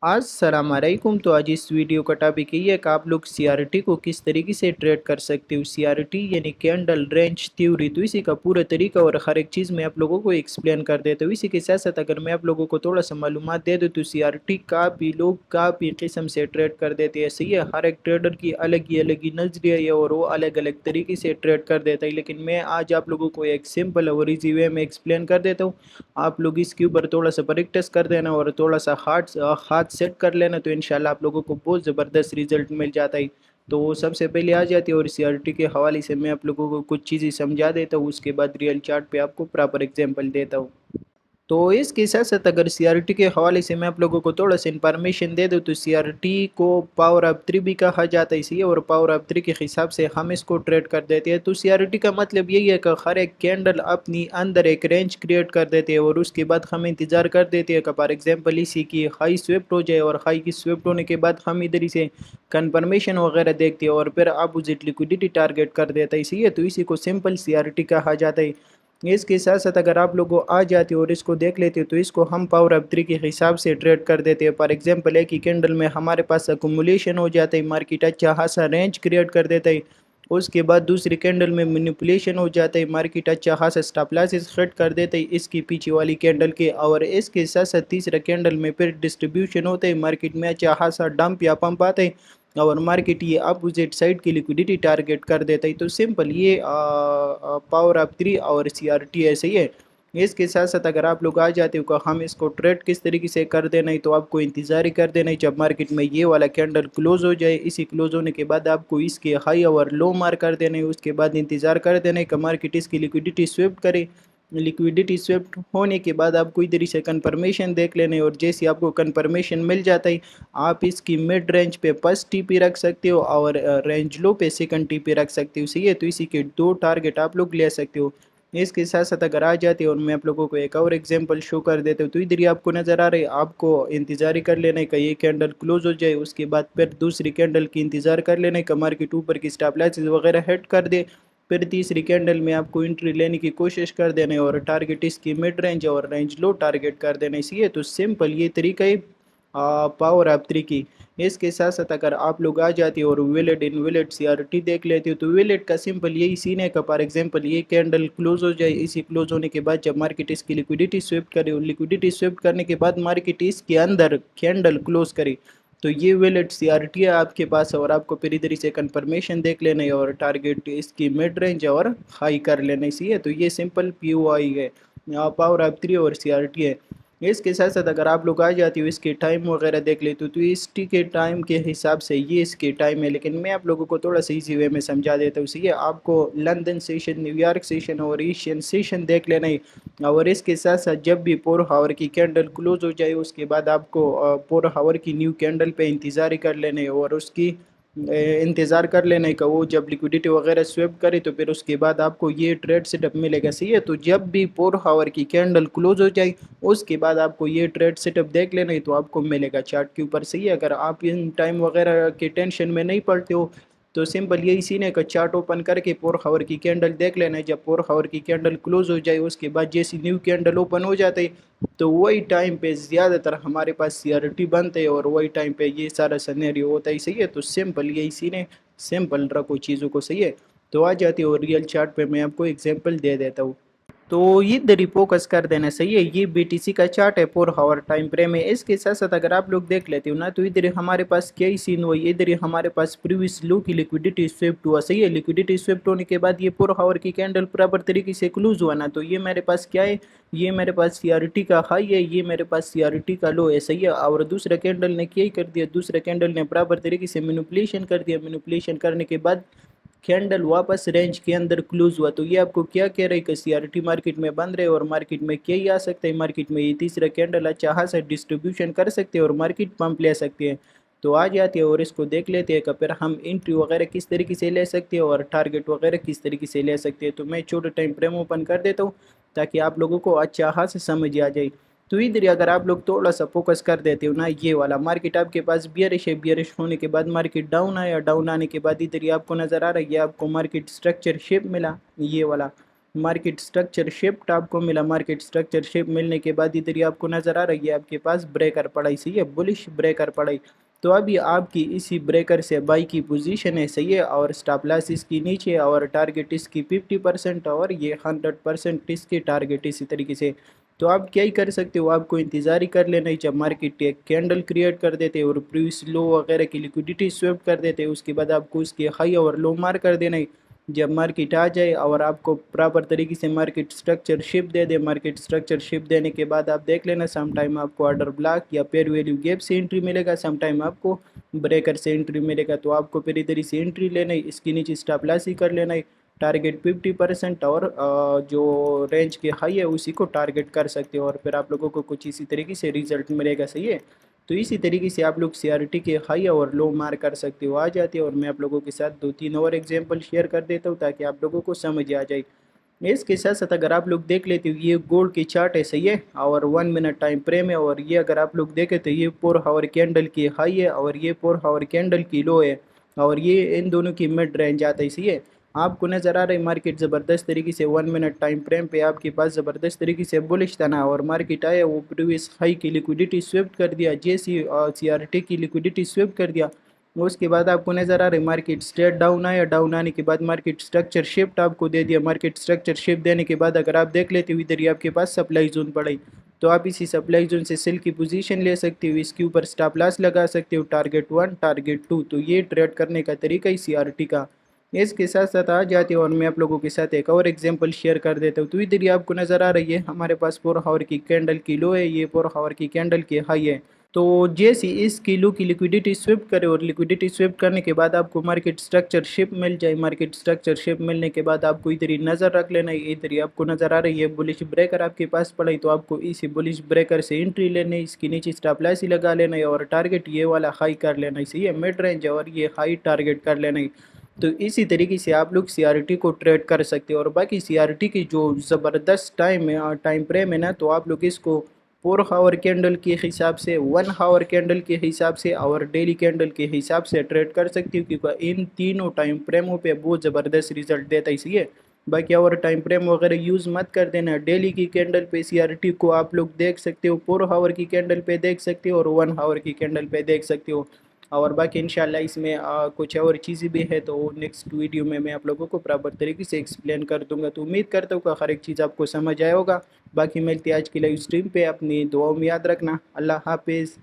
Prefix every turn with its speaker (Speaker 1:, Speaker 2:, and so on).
Speaker 1: अस्सलाम वालेकुम। तो आज इस वीडियो का टॉपिक ये है कि आप लोग सीआरटी को किस तरीके से ट्रेड कर सकते हो। सीआरटी यानी कैंडल रेंज थ्योरी, तो इसी का पूरा तरीका और हर एक चीज़ मैं आप लोगों को एक्सप्लेन कर देता हूँ। इसी के साथ साथ अगर मैं आप लोगों को थोड़ा सा मालूमात दे दूँ तो सीआरटी का भी लोग काफ़ी किस्म से ट्रेड कर देते हैं। सही है, हर एक ट्रेडर की अलग ही नज़रिया है और वो अलग अलग तरीके से ट्रेड कर देता है। लेकिन मैं आज आप लोगों को एक सिंपल और ईजी वे में एक्सप्लेन कर देता हूँ। आप लोग इसके ऊपर थोड़ा सा प्रैक्टिस कर देना और थोड़ा सा हाथ सेट कर लेना, तो इंशाल्लाह आप लोगों को बहुत ज़बरदस्त रिजल्ट मिल जाता है। तो सबसे पहले आ जाती है और सीआरटी के हवाले से मैं आप लोगों को कुछ चीज़ें समझा देता हूँ, उसके बाद रियल चार्ट पे आपको प्रॉपर एग्जांपल देता हूँ। तो इसके साथ साथ अगर सीआरटी के हवाले से मैं आप लोगों को थोड़ा सा इन्फॉर्मेशन दे दूं तो सीआरटी को पावर ऑफ 3 भी कहा जाता है। इसी और पावर ऑफ 3 के हिसाब से हम इसको ट्रेड कर देते हैं। तो सीआरटी का मतलब यही है कि हर एक कैंडल अपनी अंदर एक रेंज क्रिएट कर देते हैं और उसके बाद हम इंतज़ार कर देते हैं कि फॉर एग्जांपल इसी की हाई स्विफ्ट हो जाए और हाई की स्विफ्ट होने के बाद हम इधर से कन्फर्मेशन वगैरह देखते हैं और फिर अपोजिट लिक्विडिटी टारगेट कर देता है। इसी है, तो इसी को सिंपल सीआरटी कहा जाता है। इसके साथ साथ अगर आप लोगों आ जाते हो और इसको देख लेते हो तो इसको हम पावर ऑफ 3 के हिसाब से ट्रेड कर देते हैं। फॉर एग्जांपल एक ही कैंडल में हमारे पास अकुमुलेशन हो जाता है, मार्केट अच्छा खासा रेंज क्रिएट कर देता है। उसके बाद दूसरी कैंडल में मैनिपुलेशन हो जाता है, मार्केट अच्छा खासा स्टॉप लॉसेस सेट कर देता है इसकी पीछे वाली कैंडल के। और इसके साथ साथ तीसरा कैंडल में फिर डिस्ट्रीब्यूशन होता है, मार्केट में अच्छा खासा डंप या पंप आता है और मार्केट ये अपोजिट साइड की लिक्विडिटी टारगेट कर देता है। तो सिंपल ये पावर ऑफ 3 और सीआरटी ऐसे ही है। इसके साथ साथ अगर आप लोग आ जाते हो कि हम इसको ट्रेड किस तरीके से कर देना है, तो आपको इंतज़ार ही कर देना है जब मार्केट में ये वाला कैंडल क्लोज हो जाए। इसी क्लोज होने के बाद आपको इसके हाई और लो मार कर देना है। उसके बाद इंतज़ार कर देना है कि मार्केट इसकी लिक्विडिटी स्विफ्ट करे। लिक्विडिटी स्विफ्ट होने के बाद आपको इधर से कंफर्मेशन देख लेना है और जैसे आपको कंफर्मेशन मिल जाता है आप इसकी मिड रेंज पे फर्स्ट टीपी रख सकते हो और रेंज लो पे सेकंड टीपी रख सकते हो। सही है, तो इसी के दो टारगेट आप लोग ले सकते हो। इसके साथ साथ अगर आ जाते हो और मैं आप लोगों को एक और एग्जांपल शो कर देता हूँ, तो इधर ही आपको नज़र आ रहा है, आपको इंतज़ार ही कर लेना है कि ये कैंडल क्लोज हो जाए। उसके बाद फिर दूसरी कैंडल की इंतज़ार कर लेना है कि मार्केट ऊपर की स्टॉप लॉसेस वगैरह हिट कर दे। फिर तीसरी कैंडल में आपको एंट्री लेने की कोशिश कर देना है और टारगेट इसकी मिड रेंज और रेंज लो टारगेट कर देना है। इसी है, तो सिंपल ये तरीका है पावर ऑफ 3 की। इसके साथ साथ अगर आप लोग आ जाते हो और वैलिड इनवैलिड सीआरटी देख लेते हो तो वैलिड का सिंपल यही सीन है कि फॉर एग्जांपल ये कैंडल क्लोज हो जाए, इसी क्लोज होने के बाद जब मार्केट इसकी लिक्विडिटी स्विफ्ट करे और लिक्विडिटी स्विफ्ट करने के बाद मार्केट इसके अंदर कैंडल क्लोज करे, तो ये वैलिड सीआरटी है आपके पास और आपको फिर इधर से कंफर्मेशन देख लेना है और टारगेट इसकी मिड रेंज और हाई कर लेना है। इसी है, तो ये सिंपल पीओआई है, पावर ऑफ 3 और सीआरटी है। इसके साथ साथ अगर आप लोग आ जाती हो इसके टाइम वगैरह देख लेते हो तो इस टी के टाइम के हिसाब से ये इसके टाइम है, लेकिन मैं आप लोगों को थोड़ा सा इजी वे में समझा देता हूँ। सही है, आपको लंदन सेशन, न्यूयॉर्क सेशन और एशियन सेशन देख लेना है और इसके साथ साथ जब भी 4 आवर की कैंडल क्लोज हो जाए उसके बाद आपको 4 आवर की न्यू कैंडल पे इंतज़ार ही कर लेना है और उसकी इंतज़ार कर लेने का, वो जब लिक्विडिटी वगैरह स्वेप करे तो फिर उसके बाद आपको ये ट्रेड सेटअप मिलेगा। सही है, तो जब भी 4 आवर की कैंडल क्लोज हो जाए उसके बाद आपको ये ट्रेड सेटअप देख लेना है तो आपको मिलेगा चार्ट के ऊपर। सही है, अगर आप इन टाइम वगैरह के टेंशन में नहीं पड़ते हो तो सिंपल यही सीन है कि चार्ट ओपन करके 4 आवर की कैंडल देख लेना है। जब 4 आवर की कैंडल क्लोज हो जाए उसके बाद जैसी न्यू कैंडल ओपन हो जाती है तो वही टाइम पे ज़्यादातर हमारे पास सीआरटी बनते हैं और वही टाइम पे ये सारा सिनेरियो होता है। सही है, तो सिंपल यही सीन है, सिंपल रखो चीज़ों को। सही है, तो आ जाती है और रियल चार्ट पे मैं आपको एग्जांपल दे देता हूँ। तो ये इधर ही फोकस कर देना। सही है, ये बीटीसी का चार्ट है 4 आवर टाइम फ्रेम है। इसके साथ साथ अगर आप लोग देख लेते हो ना तो इधर हमारे पास क्या ही सीन हुआ, इधर ही हमारे पास प्रीवियस लो की लिक्विडिटी स्विफ्ट हुआ। सही है, लिक्विडिटी स्विफ्ट होने के बाद ये 4 आवर की कैंडल बराबर तरीके से क्लोज हुआ ना, तो ये मेरे पास क्या है, ये मेरे पास सीआरटी का हाई है, ये मेरे पास सीआरटी का लो है। सही है, और दूसरा कैंडल ने क्या ही कर दिया, दूसरा कैंडल ने बराबर तरीके से मैनिपुलेशन कर दिया। मैनिपुलेशन करने के बाद कैंडल वापस रेंज के अंदर क्लोज हुआ। तो ये आपको क्या कह रहा है कि सीआरटी मार्केट में बंद रहे और मार्केट में क्या ही आ सकता है, मार्केट में ये तीसरा कैंडल अच्छा खासा डिस्ट्रीब्यूशन कर सकते हैं और मार्केट पंप ले सकते हैं। तो आ जाते हैं और इसको देख लेते हैं कि फिर हम एंट्री वगैरह किस तरीके से ले सकते हैं और टारगेट वगैरह किस तरीके से ले सकते हैं। तो मैं छोटे टाइम फ्रेम ओपन कर देता हूँ ताकि आप लोगों को अच्छा खासा समझ आ जाए। तो इधर ही अगर आप लोग थोड़ा सा फोकस कर देते हो ना, ये वाला मार्केट आपके पास बियरिश है, बियरिश होने के बाद मार्केट डाउन आया, डाउन आने के बाद इधर ही आपको नज़र आ रहा है, ये आपको मार्केट स्ट्रक्चर शेप मिला ये वाला। मार्केट स्ट्रक्चर शिफ्ट आपको मिला। मार्केट स्ट्रक्चर शिफ्ट मिलने के बाद इधर ही आपको नज़र आ रही है आपके पास ब्रेकर पड़ा, सही है, बुलिश ब्रेकर पड़ा। तो अभी आपकी इसी ब्रेकर से बाई की पोजीशन है, सही है, और स्टॉप लॉस इसकी नीचे और टारगेट इसकी 50% और ये 100% इसके टारगेट इसी तरीके से। तो आप क्या ही कर सकते हो, आपको इंतज़ार ही कर लेना ही, जब मार्केट एक कैंडल क्रिएट कर देते और प्रीवियस लो वगैरह की लिक्विडिटी स्वेप कर देते, उसके बाद आपको उसके हाई और लो मार कर देना ही। जब मार्केट आ जाए और आपको प्रॉपर तरीके से मार्केट स्ट्रक्चर शिप दे दे, मार्केट स्ट्रक्चर शिप देने के बाद आप देख लेना, सम टाइम आपको ऑर्डर ब्लॉक या पेयर वैल्यू गैप से एंट्री मिलेगा, सम टाइम आपको ब्रेकर से एंट्री मिलेगा। तो आपको फिर इधर से एंट्री लेना है, इसके नीचे स्टॉप लॉस ही कर लेना है, टारगेट 50% और जो रेंज के हाई है उसी को टारगेट कर सकते हो, और फिर आप लोगों को कुछ इसी तरीके से रिजल्ट मिलेगा, सही है। तो इसी तरीके से आप लोग सीआरटी के हाई और लो मार कर सकते हो। आ जाते हो और मैं आप लोगों के साथ 2-3 और एग्जांपल शेयर कर देता हूँ ताकि आप लोगों को समझ आ जाए। इसके साथ साथ अगर आप लोग देख लेते हो, ये गोल्ड की चार्ट है, सही है, और 1 मिनट टाइम फ्रेम है, और ये अगर आप लोग देखें तो ये 4 आवर कैंडल की हाई है और ये 4 आवर कैंडल की लो है, और ये इन दोनों की मिड रेंज आता है, सही है। आपको नज़र आ रहा है मार्केट ज़बरदस्त तरीके से 1 मिनट टाइम फ्रेम पे आपके पास ज़बरदस्त तरीके से बुलिश था ना, और मार्केट आया वो प्रीवियस हाई की लिक्विडिटी स्विफ्ट कर दिया, जैसी सीआरटी की लिक्विडिटी स्विफ्ट कर दिया, उसके बाद आपको नज़र आ रहा है मार्केट स्ट्रेट डाउन आया, डाउन आने के बाद मार्केट स्ट्रक्चर शिफ्ट आपको दे दिया। मार्केट स्ट्रक्चर शिफ्ट देने के बाद अगर आप देख लेते हो इधर ही आपके पास सप्लाई जोन पड़ी, तो आप इसी सप्लाई जोन से सेल की पोजीशन ले सकते हो, इसके ऊपर स्टॉप लॉस लगा सकते हो, टारगेट 1 टारगेट 2। तो ये ट्रेड करने का तरीका ही सीआरटी का। इसके साथ साथ आ जाते हो और मैं आप लोगों के साथ एक और एग्जांपल शेयर कर देता हूँ। तो इधर ही आपको नज़र आ रही है हमारे पास 4 आवर की कैंडल की लो है, ये 4 आवर की कैंडल की हाई है। तो जैसे इस किलो की लिक्विडिटी स्विप करे और लिक्विडिटी स्विप करने के बाद आपको मार्केट स्ट्रक्चर शिप मिल जाए, मार्केट स्ट्रक्चर शिप मिलने के बाद आपको इधर ही नज़र रख लेना है, इधर ही आपको नज़र आ रही है बुलिश ब्रेकर आपके पास पड़ा है, तो आपको इसी बुलिश ब्रेकर से एंट्री लेनी है, इसके नीचे स्टॉप लॉस ही लगा लेना है और टारगेट ये वाला हाई कर लेना है, सही है, मिड रेंज है और ये हाई टारगेट कर लेना है। तो इसी तरीके से आप लोग सीआरटी को ट्रेड कर सकते हो। और बाकी सीआरटी की जो ज़बरदस्त टाइम है, टाइम फ्रेम है ना, तो आप लोग इसको 4 आवर कैंडल के हिसाब से, 1 आवर कैंडल के हिसाब से और डेली कैंडल के हिसाब से ट्रेड कर सकती हो, क्योंकि इन तीनों टाइम फ्रेमों पे बहुत ज़बरदस्त रिजल्ट देता है, इसलिए बाकी और टाइम फ्रेम वगैरह यूज़ मत कर देना। डेली की कैंडल पे सीआरटी को आप लोग देख सकते हो, 4 आवर की कैंडल पे देख सकते हो और 1 आवर की कैंडल पे देख सकते हो। और बाकी इंशाल्लाह इसमें कुछ और चीज़ें भी है, तो नेक्स्ट वीडियो में मैं आप लोगों को प्रॉपर तरीके से एक्सप्लेन कर दूंगा। तो उम्मीद करता हूँ कि हर एक चीज़ आपको समझ आया होगा। बाकी मिलती है आज की लाइव स्ट्रीम पे, अपनी दुआओं में याद रखना। अल्लाह हाफिज़।